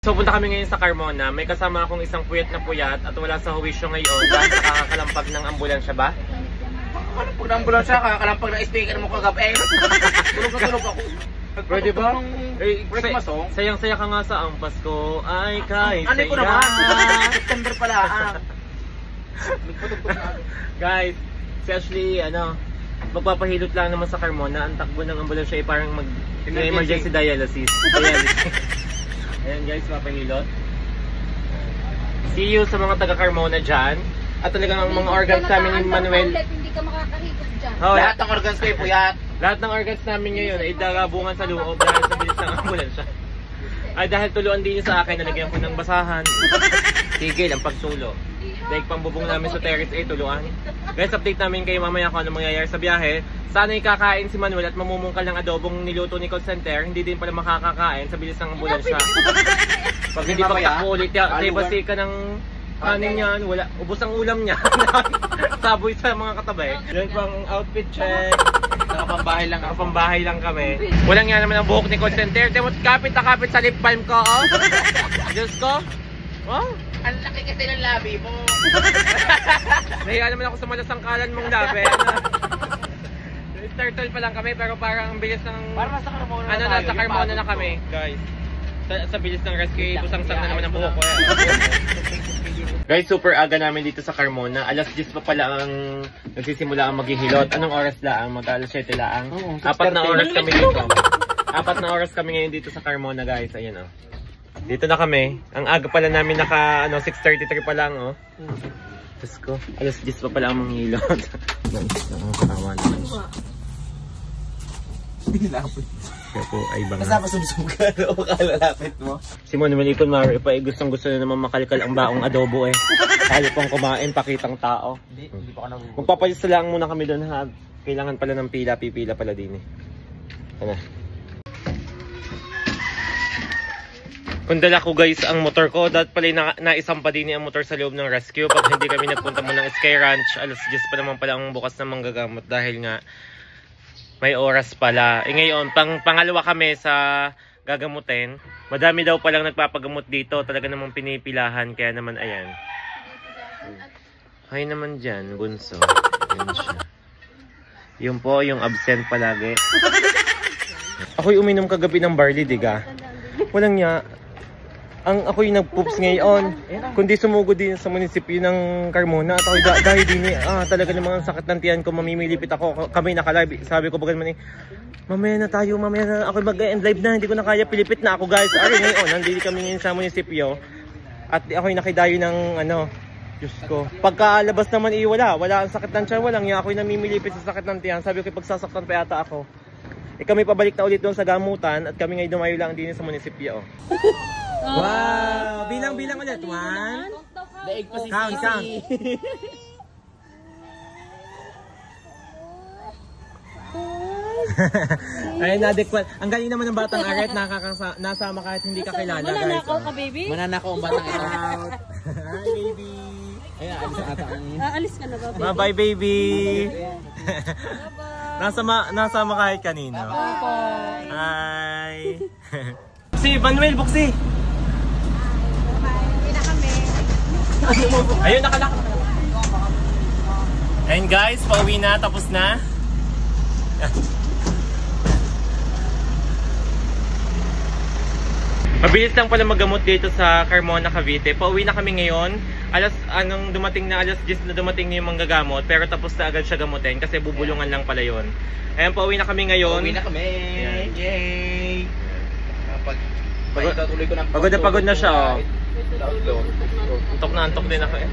So punta kami ngayon sa Carmona. May kasama akong isang puyat na puyat at wala sa huwisyo ngayon dahil sa kakakalampag ng ambulansya ba? Kakalampag ng ambulansya, kakalampag ng speaker mo kagabi. Tulog na tulog ako. Bro, di ba? Christmas song? Sayang-saya ka nga sa ang Pasko ay kahit ano ko naman? September pala. Nagpatugtog na. Guys, si Ashley, magpapahilot lang naman sa Carmona. Ang takbo ng ambulansya ay parang mag-emergency dialysis. Ayan guys, papahilot. See you sa mga taga-Carmona dyan. At talagang ang mga organs namin ni Manuel. Hindi ka makakahilot dyan. Lahat ng organs ko puyat. Lahat ng organs namin ngayon ay darabungan sa loob dahil sa bilis ng ambulansya. Ay dahil tuluan din sa akin, nalagyan ko ng basahan. Tigil ang pagtulo. Dahil pambubong namin sa terrace ay tuluan. Guys, update namin kayo mamaya kung ano mangyayari sa biyahe. Sana kakain si Manuel at mamumungkal ng adobong niluto ni call center. Hindi din pala makakakain sa bilis ng ambulansya. Pag hindi pagtakbo ulit, basi ka ng kanin yan, wala, ubos ang ulam niya. Saboy sa mga katabi. Yan pang outfit check. Nakapambahay lang kami. Walang nga naman ang buhok ni call center. Kapit na kapit sa lip balm ko, oh. Diyos ko. Oh. Ang laki kasi ng labi mo. Nahiya naman ako sa malasangkalan mong labi. Turtle pa lang kami pero parang ang bilis ng... Parang nasa Carmona na tayo. Nasa Carmona na kami, guys. Sa bilis ng rescue, busang-sang na naman ang buhok ko. Guys, super aga namin dito sa Carmona. Alas 10 pa pala ang nagsisimula ang maghihilot. Anong oras lang? Mag-alas 7 lang. 4 na oras kami dito. 4 na oras kami ngayon dito sa Carmona, guys. Ayan, oh. Dito na kami. Ang aga pala namin 6:33 pa lang, oh. Diyos ko, alas 10 pa pala ang manghihilot. Nakakawa naman siya. Hindi lapit. Kaya po ay banga. Kasama sumsugan o kalalapit mo. Si Manuel Ipon Mari pa gustong gusto na naman makalkal ang baong adobo eh. Hali pong kumain, pakitang tao. Hindi pa ka nag-uwi. Magpapalista lang muna kami doon ha. Kailangan pala ng pila, pipila pala din eh. Ano? Kung dala ko guys ang motor ko, dahil pala naisampa din ang motor sa loob ng rescue. Pag hindi kami nagpunta mo ng Sky Ranch, alas 10 pa naman pala ang bukas ng manggagamot dahil nga may oras pala. Ngayon, pangalawa kami sa gagamutin. Madami daw palang nagpapagamot dito. Talaga namang pinipilahan. Kaya naman, ayan. Hay naman dyan, bunso. Ayan siya. Yun po, yung absent palagi. Ako'y uminom kagabi ng barley, diga. Walang niya. Ako'y nagpoops ngayon. Kundi sumugod din sa munisipyo ng Carmona. At ako'y dahil din talaga namang sakit ng tiyan ko. Mamimilipit ako. Kami nakalive. Sabi ko baga naman mamaya na tayo. Mamaya na ako'y mag-end live na. Hindi ko na kaya. Pilipit na ako guys. Ari ngayon. Nandito kami ngayon sa munisipyo. At ako'y nakidayo ng Diyos ko. Pagkalabas naman wala. Wala ang sakit ng tiyan. Walang ako'y namimilipit sa sakit ng tiyan. Sabi ko pagsasaktan pa yata ako. Kami pabalik na ulit doon sa gamutan. At kami ngayon dumayo lang din sa munisipyo. Wow! Bilang-bilang ulit. 1. Daig pa si Count. Ay, inadequate. Ang galing naman ng batang Aret. Nasama kahit hindi ka kilala, guys. Mananakaw ka, baby? Mananakaw ang batang out. Hi, baby! Ay, alis na ata. Aalis ka na ba, baby? Bye-bye, baby! Nasama kahit kanino. Bye-bye! Hi! Si Manuel, buksi! Ayun, nakalak. Ayun guys, pauwi na, tapos na. Mabilis lang pala magamot dito sa Carmona, Cavite. Pauwi na kami ngayon. Dumating na alas 10 na dumating na yung manggagamot. Pero tapos na agad siya gamutin kasi bubulungan lang pala yun. Ayun, pauwi na kami ngayon. Pauwi na kami. Ayan. Yay! Pagod na pagod na siya, oh. Antok Antok na antok din ako eh.